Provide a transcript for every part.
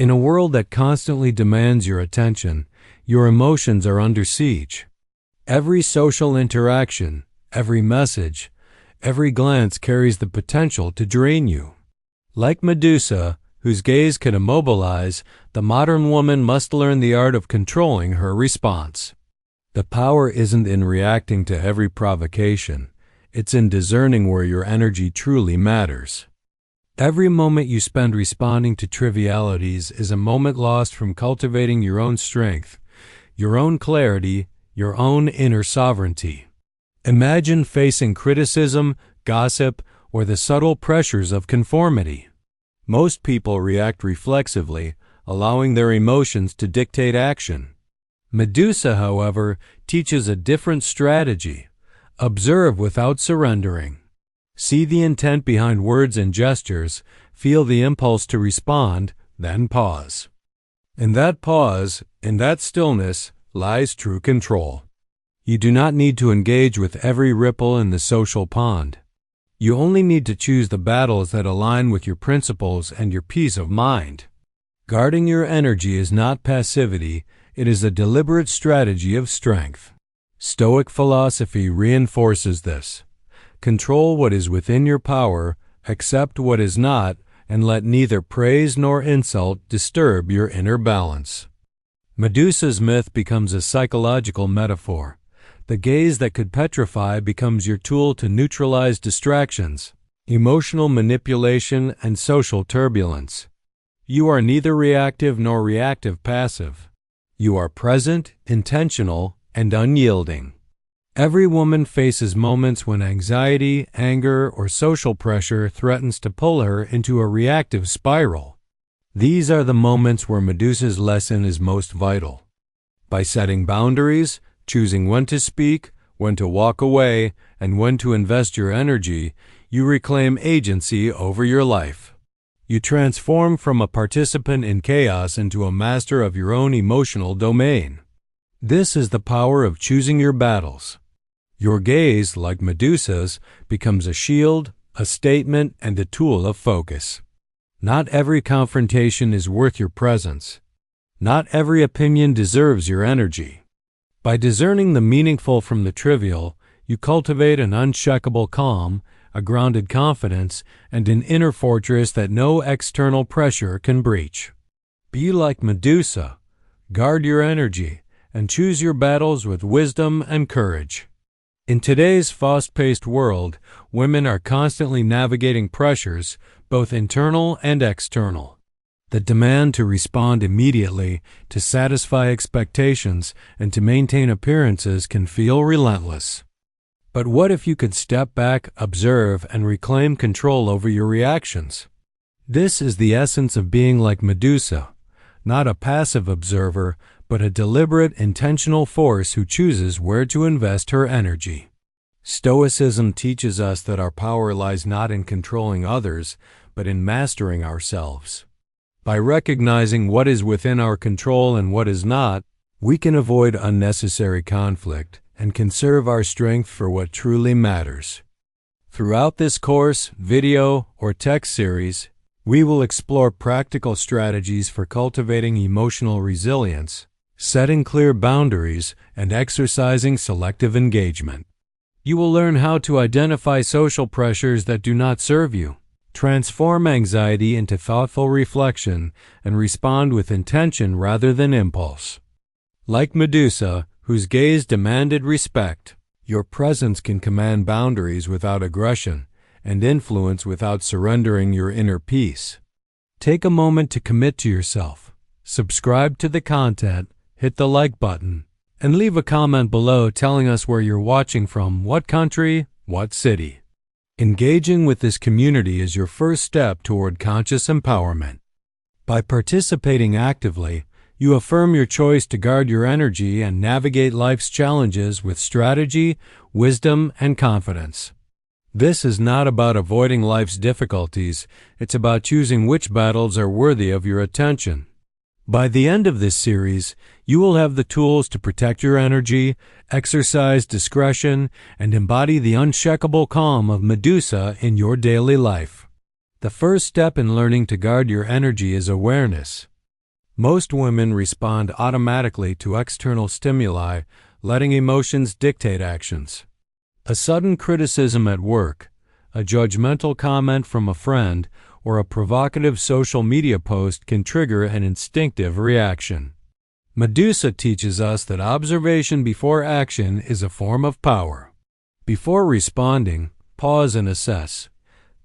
In a world that constantly demands your attention, your emotions are under siege. Every social interaction, every message, every glance carries the potential to drain you. Like Medusa, whose gaze can immobilize, the modern woman must learn the art of controlling her response. The power isn't in reacting to every provocation. It's in discerning where your energy truly matters. Every moment you spend responding to trivialities is a moment lost from cultivating your own strength, your own clarity, your own inner sovereignty. Imagine facing criticism, gossip, or the subtle pressures of conformity. Most people react reflexively, allowing their emotions to dictate action. Medusa, however, teaches a different strategy. Observe without surrendering. See the intent behind words and gestures, feel the impulse to respond, then pause. In that pause, in that stillness, lies true control. You do not need to engage with every ripple in the social pond. You only need to choose the battles that align with your principles and your peace of mind. Guarding your energy is not passivity, it is a deliberate strategy of strength. Stoic philosophy reinforces this. Control what is within your power, accept what is not, and let neither praise nor insult disturb your inner balance. Medusa's myth becomes a psychological metaphor. The gaze that could petrify becomes your tool to neutralize distractions, emotional manipulation, and social turbulence. You are neither reactive nor reactive passive. You are present, intentional, and unyielding. Every woman faces moments when anxiety, anger, or social pressure threatens to pull her into a reactive spiral. These are the moments where Medusa's lesson is most vital. By setting boundaries, choosing when to speak, when to walk away, and when to invest your energy, you reclaim agency over your life. You transform from a participant in chaos into a master of your own emotional domain. This is the power of choosing your battles. Your gaze, like Medusa's, becomes a shield, a statement, and a tool of focus. Not every confrontation is worth your presence. Not every opinion deserves your energy. By discerning the meaningful from the trivial, you cultivate an unshakable calm, a grounded confidence, and an inner fortress that no external pressure can breach. Be like Medusa. Guard your energy, and choose your battles with wisdom and courage. In today's fast-paced world, women are constantly navigating pressures, both internal and external. The demand to respond immediately, to satisfy expectations, and to maintain appearances can feel relentless. But what if you could step back, observe, and reclaim control over your reactions? This is the essence of being like Medusa, not a passive observer, but a deliberate, intentional force who chooses where to invest her energy. Stoicism teaches us that our power lies not in controlling others, but in mastering ourselves. By recognizing what is within our control and what is not, we can avoid unnecessary conflict and conserve our strength for what truly matters. Throughout this course, video, or text series, we will explore practical strategies for cultivating emotional resilience, setting clear boundaries, and exercising selective engagement. You will learn how to identify social pressures that do not serve you, transform anxiety into thoughtful reflection, and respond with intention rather than impulse. Like Medusa, whose gaze demanded respect, your presence can command boundaries without aggression and influence without surrendering your inner peace. Take a moment to commit to yourself. Subscribe to the content, hit the like button, and leave a comment below telling us where you're watching from, what country, what city. Engaging with this community is your first step toward conscious empowerment. By participating actively, you affirm your choice to guard your energy and navigate life's challenges with strategy, wisdom, and confidence. This is not about avoiding life's difficulties, it's about choosing which battles are worthy of your attention. By the end of this series, you will have the tools to protect your energy, exercise discretion, and embody the unshakable calm of Medusa in your daily life. The first step in learning to guard your energy is awareness. Most women respond automatically to external stimuli, letting emotions dictate actions. A sudden criticism at work, a judgmental comment from a friend, or a provocative social media post can trigger an instinctive reaction. Medusa teaches us that observation before action is a form of power. Before responding, pause and assess.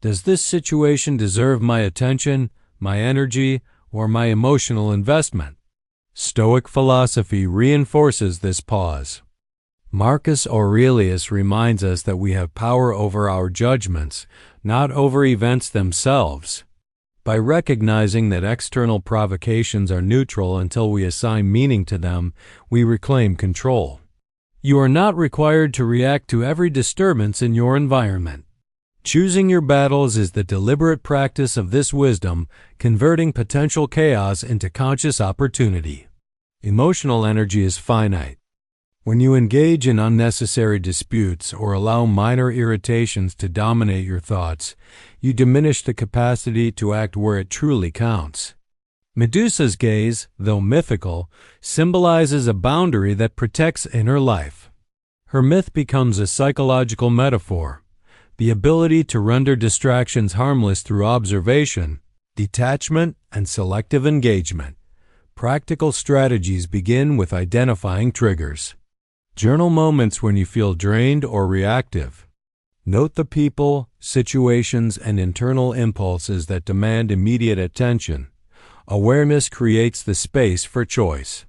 Does this situation deserve my attention, my energy, or my emotional investment? Stoic philosophy reinforces this pause. Marcus Aurelius reminds us that we have power over our judgments, not over events themselves. By recognizing that external provocations are neutral until we assign meaning to them, we reclaim control. You are not required to react to every disturbance in your environment. Choosing your battles is the deliberate practice of this wisdom, converting potential chaos into conscious opportunity. Emotional energy is finite. When you engage in unnecessary disputes or allow minor irritations to dominate your thoughts, you diminish the capacity to act where it truly counts. Medusa's gaze, though mythical, symbolizes a boundary that protects inner life. Her myth becomes a psychological metaphor, the ability to render distractions harmless through observation, detachment, and selective engagement. Practical strategies begin with identifying triggers. Journal moments when you feel drained or reactive. Note the people, situations, and internal impulses that demand immediate attention. Awareness creates the space for choice.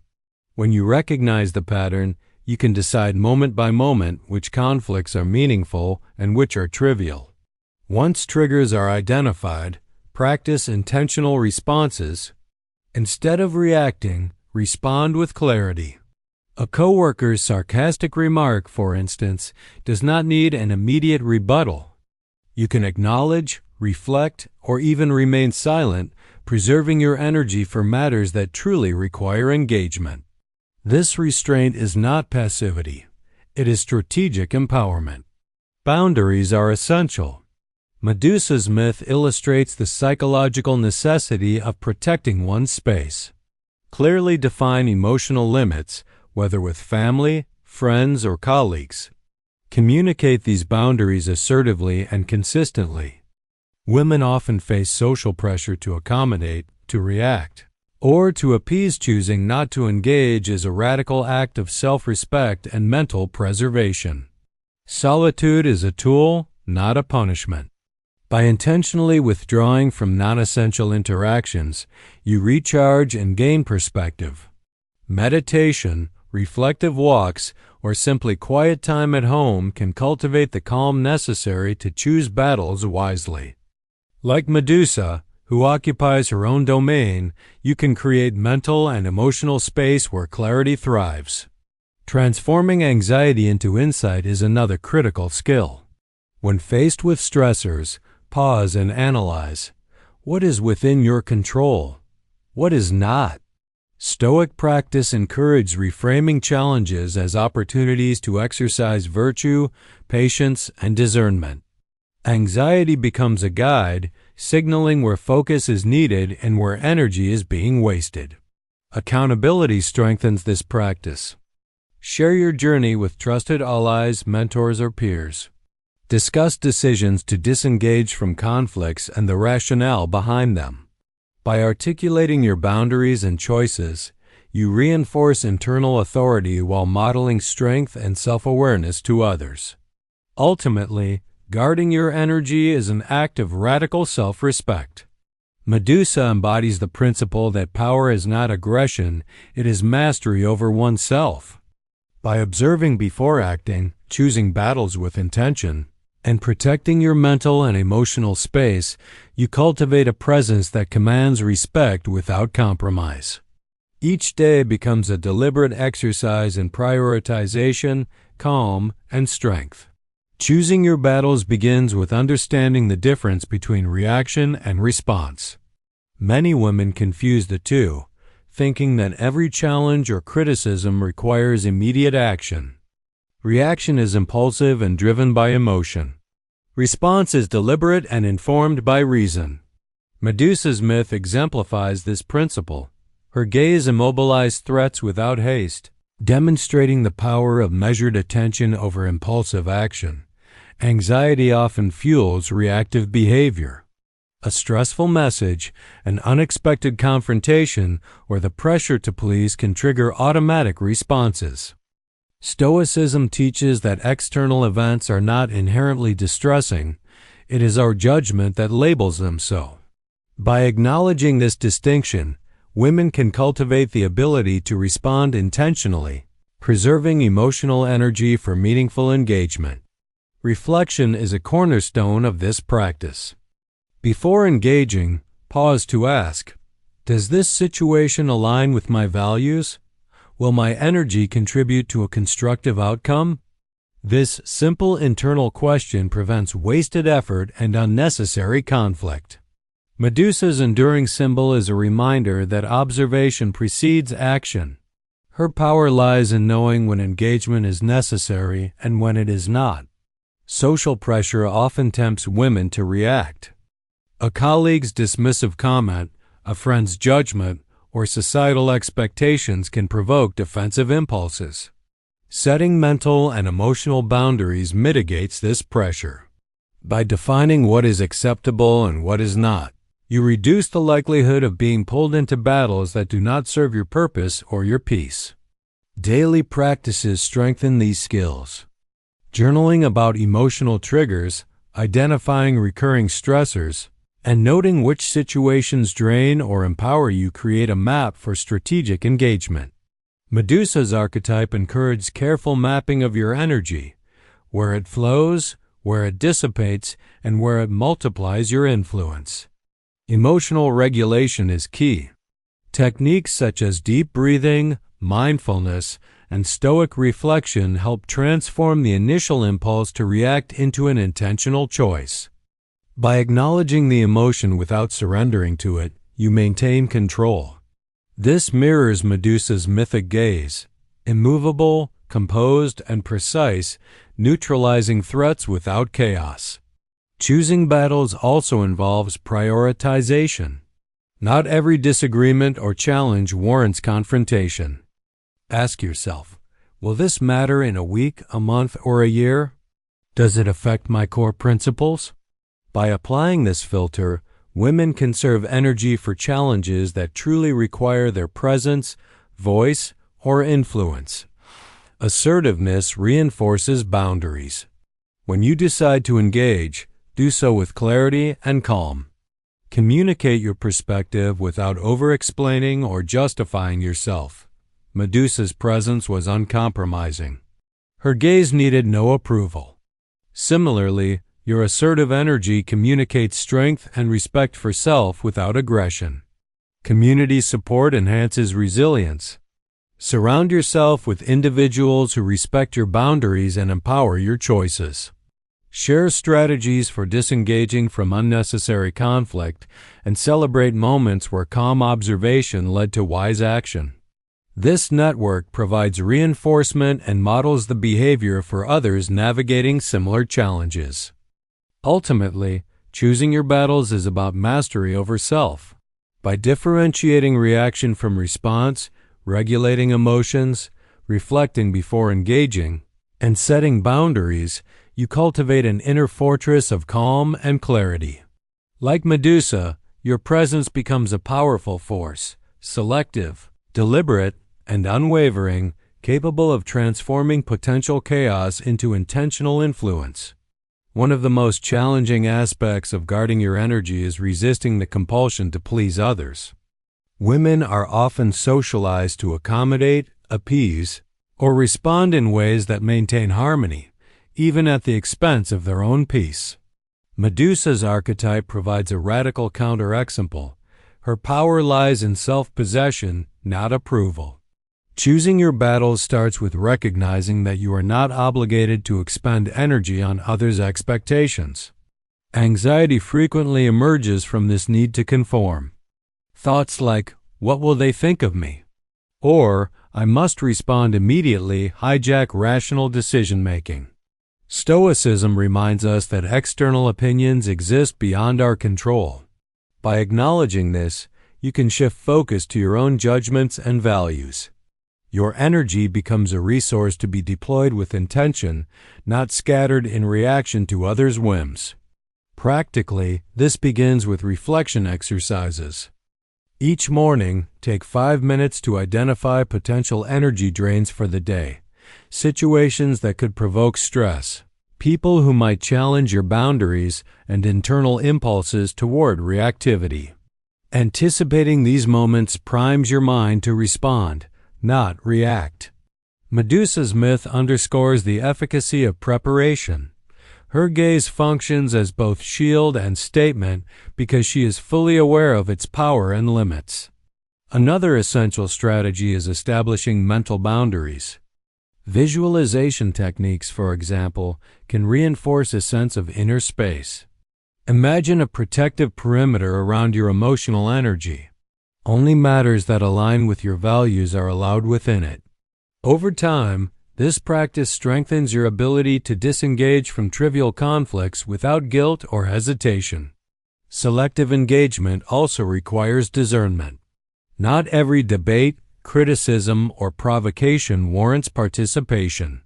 When you recognize the pattern, you can decide moment by moment which conflicts are meaningful and which are trivial. Once triggers are identified, practice intentional responses. Instead of reacting, respond with clarity. A coworker's sarcastic remark, for instance, does not need an immediate rebuttal. You can acknowledge, reflect, or even remain silent, preserving your energy for matters that truly require engagement. This restraint is not passivity. It is strategic empowerment. Boundaries are essential. Medusa's myth illustrates the psychological necessity of protecting one's space. Clearly define emotional limits, whether with family, friends, or colleagues. Communicate these boundaries assertively and consistently. Women often face social pressure to accommodate, to react, or to appease. Choosing not to engage is a radical act of self-respect and mental preservation. Solitude is a tool, not a punishment. By intentionally withdrawing from non-essential interactions, you recharge and gain perspective. Meditation, reflective walks, or simply quiet time at home can cultivate the calm necessary to choose battles wisely. Like Medusa, who occupies her own domain, you can create mental and emotional space where clarity thrives. Transforming anxiety into insight is another critical skill. When faced with stressors, pause and analyze. What is within your control? What is not? Stoic practice encourages reframing challenges as opportunities to exercise virtue, patience, and discernment. Anxiety becomes a guide, signaling where focus is needed and where energy is being wasted. Accountability strengthens this practice. Share your journey with trusted allies, mentors, or peers. Discuss decisions to disengage from conflicts and the rationale behind them. By articulating your boundaries and choices, you reinforce internal authority while modeling strength and self-awareness to others. Ultimately, guarding your energy is an act of radical self-respect. Medusa embodies the principle that power is not aggression, it is mastery over oneself. By observing before acting, choosing battles with intention, and protecting your mental and emotional space, you cultivate a presence that commands respect without compromise. Each day becomes a deliberate exercise in prioritization, calm, and strength. Choosing your battles begins with understanding the difference between reaction and response. Many women confuse the two, thinking that every challenge or criticism requires immediate action. Reaction is impulsive and driven by emotion. Response is deliberate and informed by reason. Medusa's myth exemplifies this principle. Her gaze immobilized threats without haste, demonstrating the power of measured attention over impulsive action. Anxiety often fuels reactive behavior. A stressful message, an unexpected confrontation, or the pressure to please can trigger automatic responses. Stoicism teaches that external events are not inherently distressing. It is our judgment that labels them so. By acknowledging this distinction, women can cultivate the ability to respond intentionally, preserving emotional energy for meaningful engagement. Reflection is a cornerstone of this practice. Before engaging, pause to ask, does this situation align with my values? Will my energy contribute to a constructive outcome? This simple internal question prevents wasted effort and unnecessary conflict. Medusa's enduring symbol is a reminder that observation precedes action. Her power lies in knowing when engagement is necessary and when it is not. Social pressure often tempts women to react. A colleague's dismissive comment, a friend's judgment, or societal expectations can provoke defensive impulses. Setting mental and emotional boundaries mitigates this pressure. By defining what is acceptable and what is not, you reduce the likelihood of being pulled into battles that do not serve your purpose or your peace. Daily practices strengthen these skills. Journaling about emotional triggers, identifying recurring stressors, and noting which situations drain or empower you create a map for strategic engagement. Medusa's archetype encourages careful mapping of your energy, where it flows, where it dissipates, and where it multiplies your influence. Emotional regulation is key. Techniques such as deep breathing, mindfulness, and stoic reflection help transform the initial impulse to react into an intentional choice. By acknowledging the emotion without surrendering to it, you maintain control. This mirrors Medusa's mythic gaze, immovable, composed, and precise, neutralizing threats without chaos. Choosing battles also involves prioritization. Not every disagreement or challenge warrants confrontation. Ask yourself, will this matter in a week, a month, or a year? Does it affect my core principles? By applying this filter, women can conserve energy for challenges that truly require their presence, voice, or influence. Assertiveness reinforces boundaries. When you decide to engage, do so with clarity and calm. Communicate your perspective without over-explaining or justifying yourself. Medusa's presence was uncompromising. Her gaze needed no approval. Similarly, your assertive energy communicates strength and respect for self without aggression. Community support enhances resilience. Surround yourself with individuals who respect your boundaries and empower your choices. Share strategies for disengaging from unnecessary conflict and celebrate moments where calm observation led to wise action. This network provides reinforcement and models the behavior for others navigating similar challenges. Ultimately, choosing your battles is about mastery over self. By differentiating reaction from response, regulating emotions, reflecting before engaging, and setting boundaries, you cultivate an inner fortress of calm and clarity. Like Medusa, your presence becomes a powerful force, selective, deliberate, and unwavering, capable of transforming potential chaos into intentional influence. One of the most challenging aspects of guarding your energy is resisting the compulsion to please others. Women are often socialized to accommodate, appease, or respond in ways that maintain harmony, even at the expense of their own peace. Medusa's archetype provides a radical counterexample. Her power lies in self-possession, not approval. Choosing your battles starts with recognizing that you are not obligated to expend energy on others' expectations. Anxiety frequently emerges from this need to conform. Thoughts like, "What will they think of me?" or "I must respond immediately" hijack rational decision-making. Stoicism reminds us that external opinions exist beyond our control. By acknowledging this, you can shift focus to your own judgments and values. Your energy becomes a resource to be deployed with intention, not scattered in reaction to others' whims. Practically, this begins with reflection exercises. Each morning, take 5 minutes to identify potential energy drains for the day, situations that could provoke stress, people who might challenge your boundaries, and internal impulses toward reactivity. Anticipating these moments primes your mind to respond, not react. Medusa's myth underscores the efficacy of preparation. Her gaze functions as both shield and statement because she is fully aware of its power and limits. Another essential strategy is establishing mental boundaries. Visualization techniques, for example, can reinforce a sense of inner space. Imagine a protective perimeter around your emotional energy. Only matters that align with your values are allowed within it. Over time, this practice strengthens your ability to disengage from trivial conflicts without guilt or hesitation. Selective engagement also requires discernment. Not every debate, criticism, or provocation warrants participation.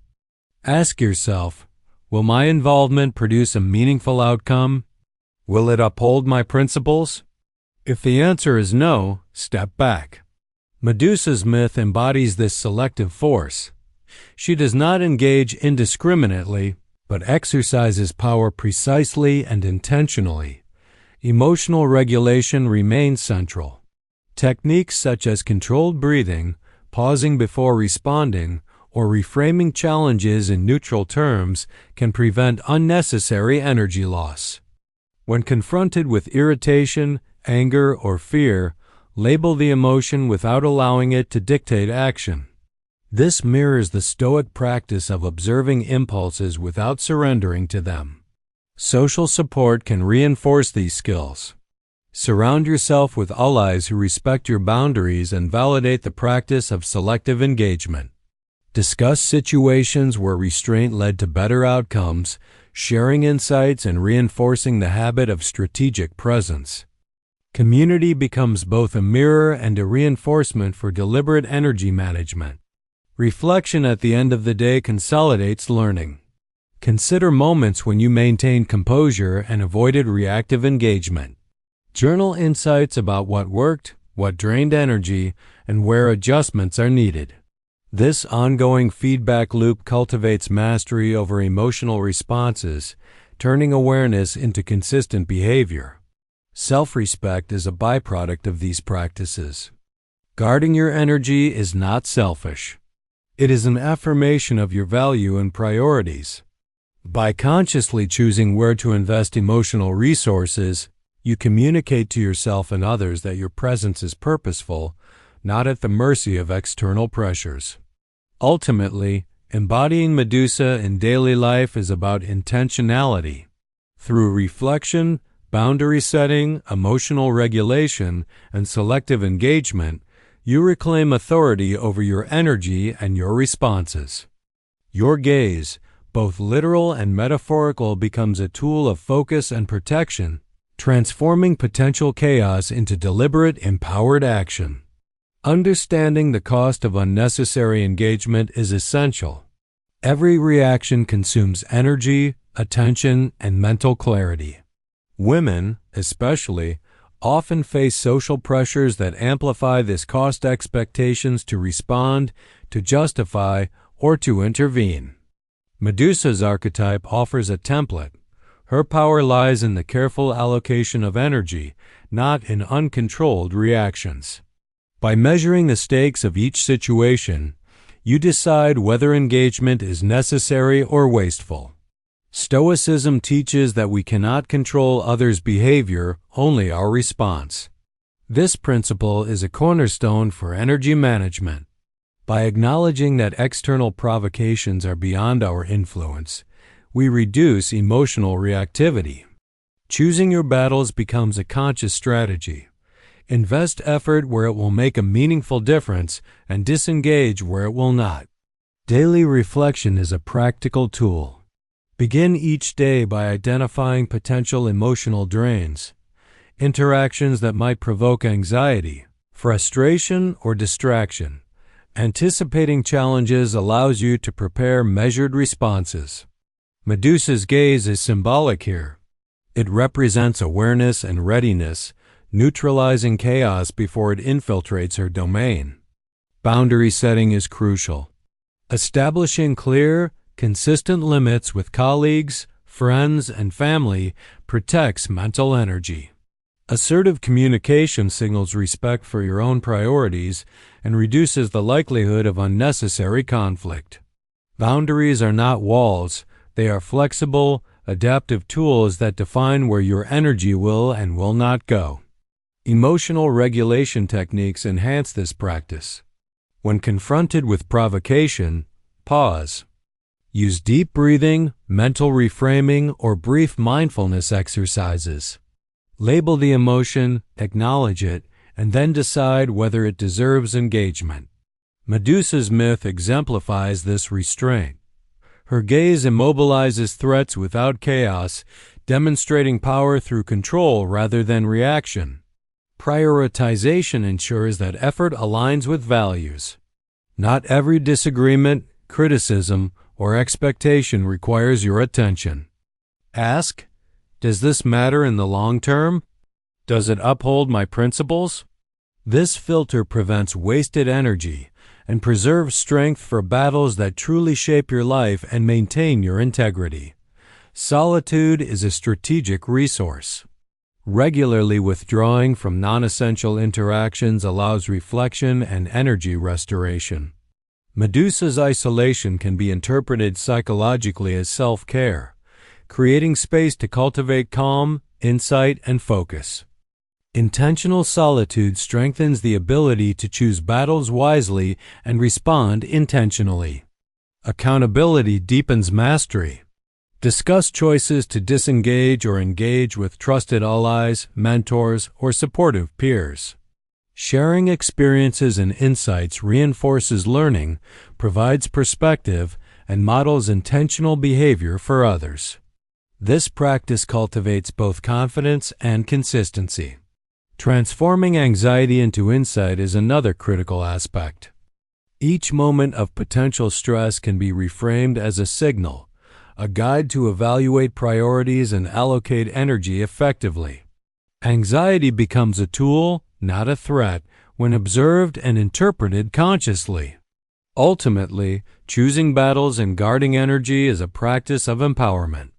Ask yourself, will my involvement produce a meaningful outcome? Will it uphold my principles? If the answer is no, step back. Medusa's myth embodies this selective force. She does not engage indiscriminately, but exercises power precisely and intentionally. Emotional regulation remains central. Techniques such as controlled breathing, pausing before responding, or reframing challenges in neutral terms can prevent unnecessary energy loss. When confronted with irritation, anger, or fear, label the emotion without allowing it to dictate action. This mirrors the Stoic practice of observing impulses without surrendering to them. Social support can reinforce these skills. Surround yourself with allies who respect your boundaries and validate the practice of selective engagement. Discuss situations where restraint led to better outcomes, sharing insights and reinforcing the habit of strategic presence. Community becomes both a mirror and a reinforcement for deliberate energy management. Reflection at the end of the day consolidates learning. Consider moments when you maintained composure and avoided reactive engagement. Journal insights about what worked, what drained energy, and where adjustments are needed. This ongoing feedback loop cultivates mastery over emotional responses, turning awareness into consistent behavior. Self-respect is a byproduct of these practices. Guarding your energy is not selfish. It is an affirmation of your value and priorities. By consciously choosing where to invest emotional resources, you communicate to yourself and others that your presence is purposeful, not at the mercy of external pressures. Ultimately, embodying Medusa in daily life is about intentionality. Through reflection, boundary setting, emotional regulation, and selective engagement, you reclaim authority over your energy and your responses. Your gaze, both literal and metaphorical, becomes a tool of focus and protection, transforming potential chaos into deliberate, empowered action. Understanding the cost of unnecessary engagement is essential. Every reaction consumes energy, attention, and mental clarity. Women, especially, often face social pressures that amplify this cost expectations to respond, to justify, or to intervene. Medusa's archetype offers a template. Her power lies in the careful allocation of energy, not in uncontrolled reactions. By measuring the stakes of each situation, you decide whether engagement is necessary or wasteful. Stoicism teaches that we cannot control others' behavior, only our response. This principle is a cornerstone for energy management. By acknowledging that external provocations are beyond our influence, we reduce emotional reactivity. Choosing your battles becomes a conscious strategy. Invest effort where it will make a meaningful difference and disengage where it will not. Daily reflection is a practical tool. Begin each day by identifying potential emotional drains. interactions that might provoke anxiety, frustration, or distraction. Anticipating challenges allows you to prepare measured responses. Medusa's gaze is symbolic here. It represents awareness and readiness, neutralizing chaos before it infiltrates her domain. Boundary setting is crucial. Establishing clear, consistent limits with colleagues, friends, and family protects mental energy. Assertive communication signals respect for your own priorities and reduces the likelihood of unnecessary conflict. Boundaries are not walls, they are flexible, adaptive tools that define where your energy will and will not go. Emotional regulation techniques enhance this practice. When confronted with provocation, pause. Use deep breathing, mental reframing, or brief mindfulness exercises. Label the emotion, acknowledge it, and then decide whether it deserves engagement. Medusa's myth exemplifies this restraint. Her gaze immobilizes threats without chaos, demonstrating power through control rather than reaction. Prioritization ensures that effort aligns with values. Not every disagreement, criticism, or expectation requires your attention. Ask, does this matter in the long term? Does it uphold my principles? This filter prevents wasted energy and preserves strength for battles that truly shape your life and maintain your integrity. Solitude is a strategic resource. Regularly withdrawing from non-essential interactions allows reflection and energy restoration. Medusa's isolation can be interpreted psychologically as self-care, creating space to cultivate calm, insight, and focus. Intentional solitude strengthens the ability to choose battles wisely and respond intentionally. Accountability deepens mastery. Discuss choices to disengage or engage with trusted allies, mentors, or supportive peers. Sharing experiences and insights reinforces learning, provides perspective, and models intentional behavior for others. This practice cultivates both confidence and consistency. Transforming anxiety into insight is another critical aspect. Each moment of potential stress can be reframed as a signal, a guide to evaluate priorities and allocate energy effectively. Anxiety becomes a tool, not a threat, when observed and interpreted consciously. Ultimately, choosing battles and guarding energy is a practice of empowerment.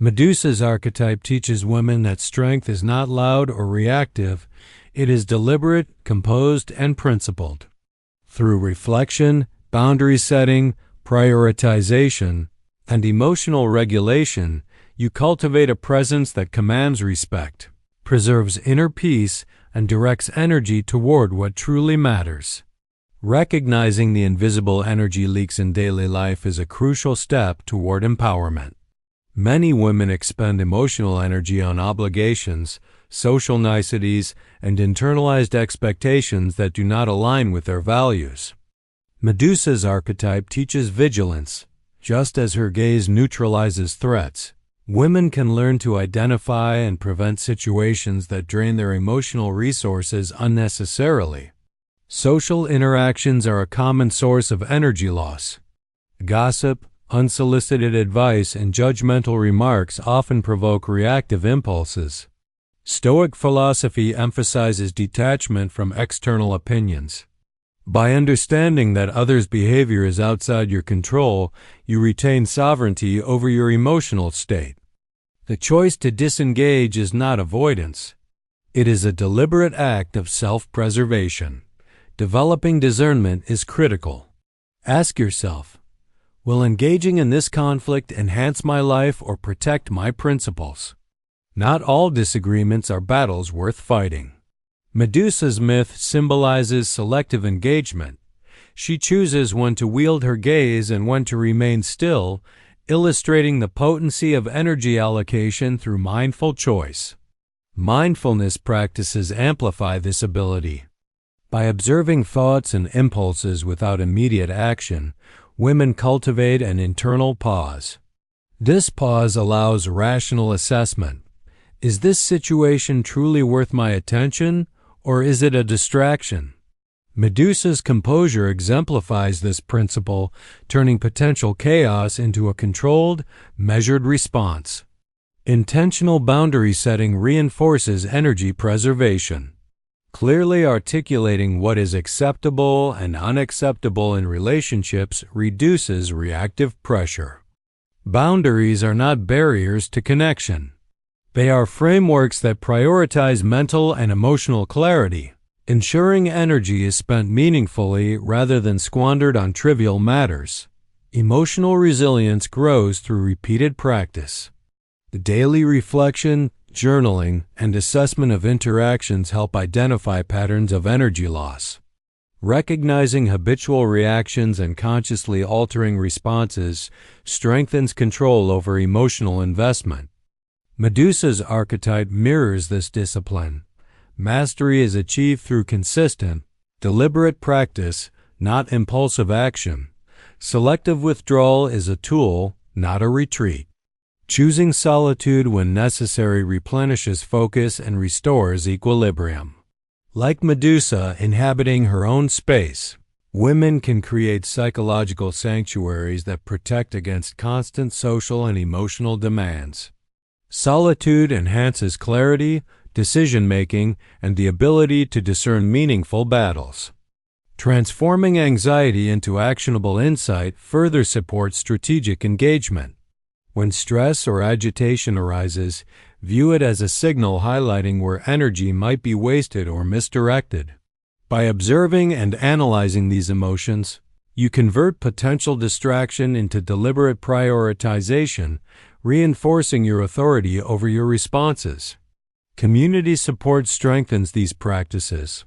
Medusa's archetype teaches women that strength is not loud or reactive, it is deliberate, composed, and principled. Through reflection, boundary setting, prioritization, and emotional regulation, you cultivate a presence that commands respect, preserves inner peace, and directs energy toward what truly matters. Recognizing the invisible energy leaks in daily life is a crucial step toward empowerment. Many women expend emotional energy on obligations, social niceties, and internalized expectations that do not align with their values. Medusa's archetype teaches vigilance. Just as her gaze neutralizes threats, women can learn to identify and prevent situations that drain their emotional resources unnecessarily. Social interactions are a common source of energy loss. Gossip, unsolicited advice, and judgmental remarks often provoke reactive impulses. Stoic philosophy emphasizes detachment from external opinions. By understanding that others' behavior is outside your control, you retain sovereignty over your emotional state. The choice to disengage is not avoidance. It is a deliberate act of self-preservation. Developing discernment is critical. Ask yourself, will engaging in this conflict enhance my life or protect my principles? Not all disagreements are battles worth fighting. Medusa's myth symbolizes selective engagement. She chooses when to wield her gaze and when to remain still, illustrating the potency of energy allocation through mindful choice. Mindfulness practices amplify this ability. By observing thoughts and impulses without immediate action, women cultivate an internal pause. This pause allows rational assessment. Is this situation truly worth my attention, or is it a distraction? Medusa's composure exemplifies this principle, turning potential chaos into a controlled, measured response. Intentional boundary setting reinforces energy preservation. Clearly articulating what is acceptable and unacceptable in relationships reduces reactive pressure. Boundaries are not barriers to connection. They are frameworks that prioritize mental and emotional clarity, ensuring energy is spent meaningfully rather than squandered on trivial matters. Emotional resilience grows through repeated practice. The daily reflection, journaling, and assessment of interactions help identify patterns of energy loss. Recognizing habitual reactions and consciously altering responses strengthens control over emotional investment. Medusa's archetype mirrors this discipline. Mastery is achieved through consistent, deliberate practice, not impulsive action. Selective withdrawal is a tool, not a retreat. Choosing solitude when necessary replenishes focus and restores equilibrium. Like Medusa inhabiting her own space, women can create psychological sanctuaries that protect against constant social and emotional demands. Solitude enhances clarity, decision-making, and the ability to discern meaningful battles. Transforming anxiety into actionable insight further supports strategic engagement. When stress or agitation arises, view it as a signal highlighting where energy might be wasted or misdirected. By observing and analyzing these emotions, you convert potential distraction into deliberate prioritization, reinforcing your authority over your responses. Community support strengthens these practices.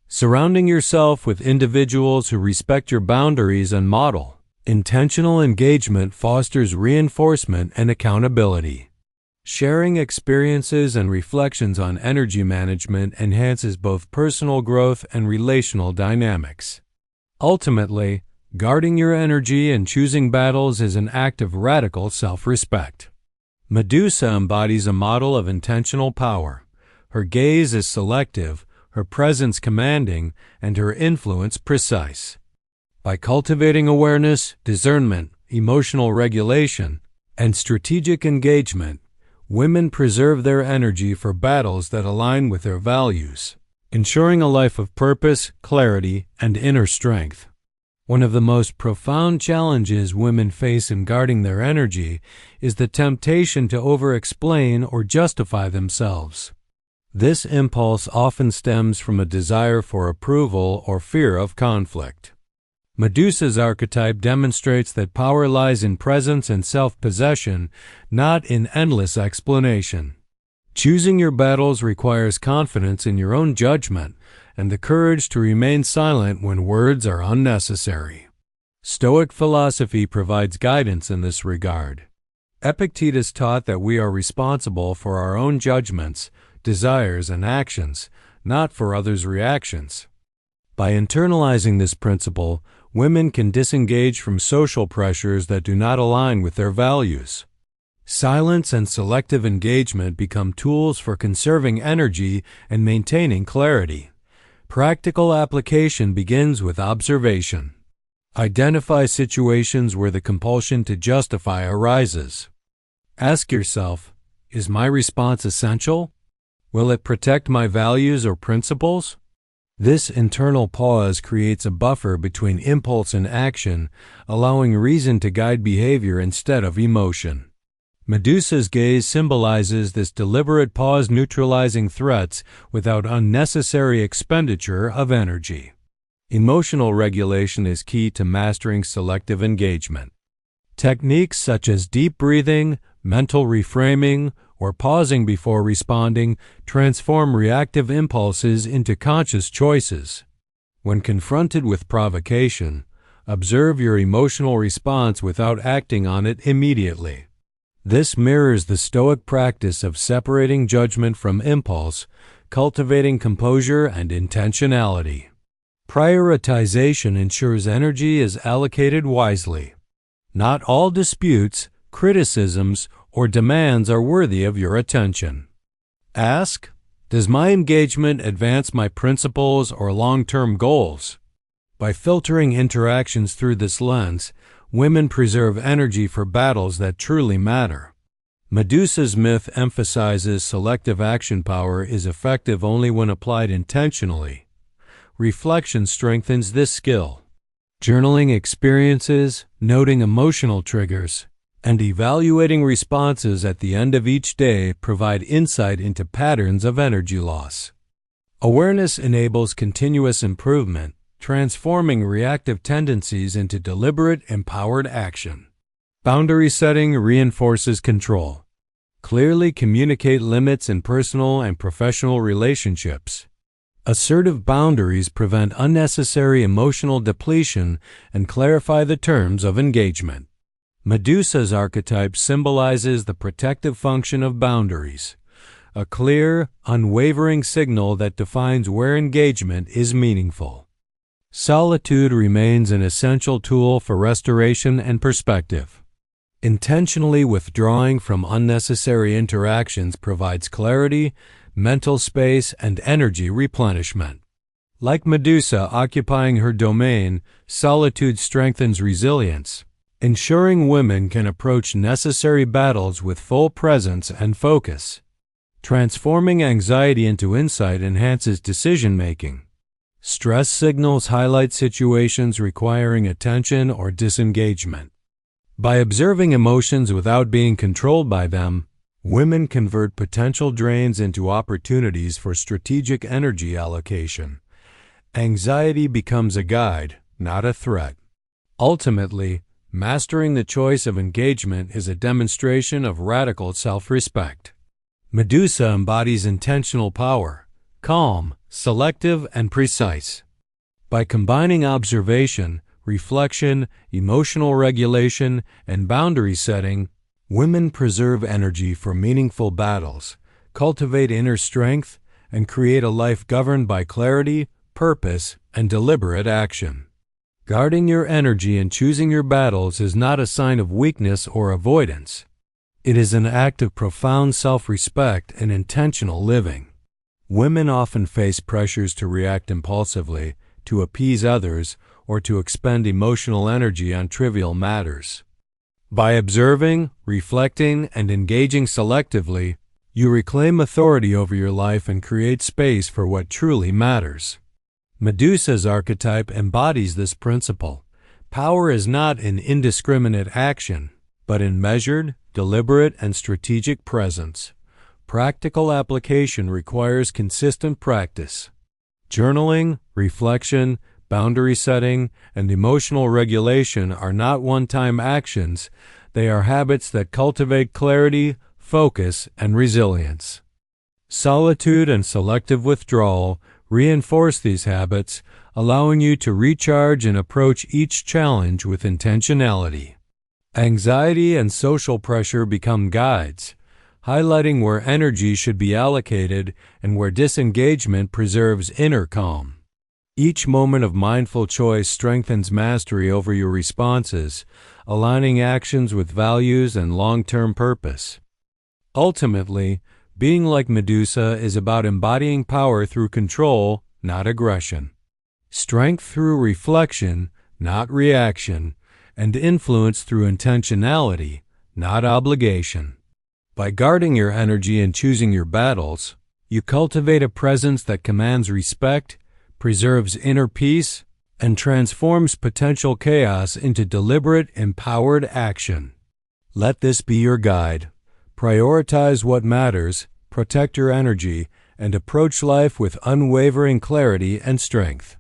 Surrounding yourself with individuals who respect your boundaries and model intentional engagement fosters reinforcement and accountability. Sharing experiences and reflections on energy management enhances both personal growth and relational dynamics. Ultimately, guarding your energy and choosing battles is an act of radical self-respect. Medusa embodies a model of intentional power. Her gaze is selective, her presence commanding, and her influence precise. By cultivating awareness, discernment, emotional regulation, and strategic engagement, women preserve their energy for battles that align with their values, ensuring a life of purpose, clarity, and inner strength. One of the most profound challenges women face in guarding their energy is the temptation to over-explain or justify themselves. This impulse often stems from a desire for approval or fear of conflict. Medusa's archetype demonstrates that power lies in presence and self-possession, not in endless explanation. Choosing your battles requires confidence in your own judgment and the courage to remain silent when words are unnecessary. Stoic philosophy provides guidance in this regard. Epictetus taught that we are responsible for our own judgments, desires, and actions, not for others' reactions. By internalizing this principle, women can disengage from social pressures that do not align with their values. Silence and selective engagement become tools for conserving energy and maintaining clarity. Practical application begins with observation. Identify situations where the compulsion to justify arises. Ask yourself, is my response essential? Will it protect my values or principles? This internal pause creates a buffer between impulse and action, allowing reason to guide behavior instead of emotion. Medusa's gaze symbolizes this deliberate pause, neutralizing threats without unnecessary expenditure of energy. Emotional regulation is key to mastering selective engagement. Techniques such as deep breathing, mental reframing, or pausing before responding transform reactive impulses into conscious choices. When confronted with provocation, observe your emotional response without acting on it immediately. This mirrors the Stoic practice of separating judgment from impulse, cultivating composure and intentionality. Prioritization ensures energy is allocated wisely. Not all disputes, criticisms, or demands are worthy of your attention. Ask, does my engagement advance my principles or long-term goals? By filtering interactions through this lens, women preserve energy for battles that truly matter. Medusa's myth emphasizes selective action power is effective only when applied intentionally. Reflection strengthens this skill. Journaling experiences, noting emotional triggers, and evaluating responses at the end of each day provide insight into patterns of energy loss. Awareness enables continuous improvement, transforming reactive tendencies into deliberate, empowered action. Boundary setting reinforces control. Clearly communicate limits in personal and professional relationships. Assertive boundaries prevent unnecessary emotional depletion and clarify the terms of engagement. Medusa's archetype symbolizes the protective function of boundaries, a clear, unwavering signal that defines where engagement is meaningful. Solitude remains an essential tool for restoration and perspective. Intentionally withdrawing from unnecessary interactions provides clarity, mental space, and energy replenishment. Like Medusa occupying her domain, solitude strengthens resilience, ensuring women can approach necessary battles with full presence and focus. Transforming anxiety into insight enhances decision-making. Stress signals highlight situations requiring attention or disengagement. By observing emotions without being controlled by them, women convert potential drains into opportunities for strategic energy allocation. Anxiety becomes a guide, not a threat. Ultimately, mastering the choice of engagement is a demonstration of radical self-respect. Medusa embodies intentional power, calm, selective, and precise. By combining observation, reflection, emotional regulation, and boundary setting, women preserve energy for meaningful battles, cultivate inner strength, and create a life governed by clarity, purpose, and deliberate action. Guarding your energy and choosing your battles is not a sign of weakness or avoidance. It is an act of profound self-respect and intentional living. Women often face pressures to react impulsively, to appease others, or to expend emotional energy on trivial matters. By observing, reflecting, and engaging selectively, you reclaim authority over your life and create space for what truly matters. Medusa's archetype embodies this principle. Power is not in indiscriminate action, but in measured, deliberate, and strategic presence. Practical application requires consistent practice. Journaling, reflection, boundary setting, and emotional regulation are not one-time actions. They are habits that cultivate clarity, focus, and resilience. Solitude and selective withdrawal reinforce these habits, allowing you to recharge and approach each challenge with intentionality. Anxiety and social pressure become guides, highlighting where energy should be allocated and where disengagement preserves inner calm. Each moment of mindful choice strengthens mastery over your responses, aligning actions with values and long-term purpose. Ultimately, being like Medusa is about embodying power through control, not aggression. Strength through reflection, not reaction, and influence through intentionality, not obligation. By guarding your energy and choosing your battles, you cultivate a presence that commands respect, preserves inner peace, and transforms potential chaos into deliberate, empowered action. Let this be your guide. Prioritize what matters, protect your energy, and approach life with unwavering clarity and strength.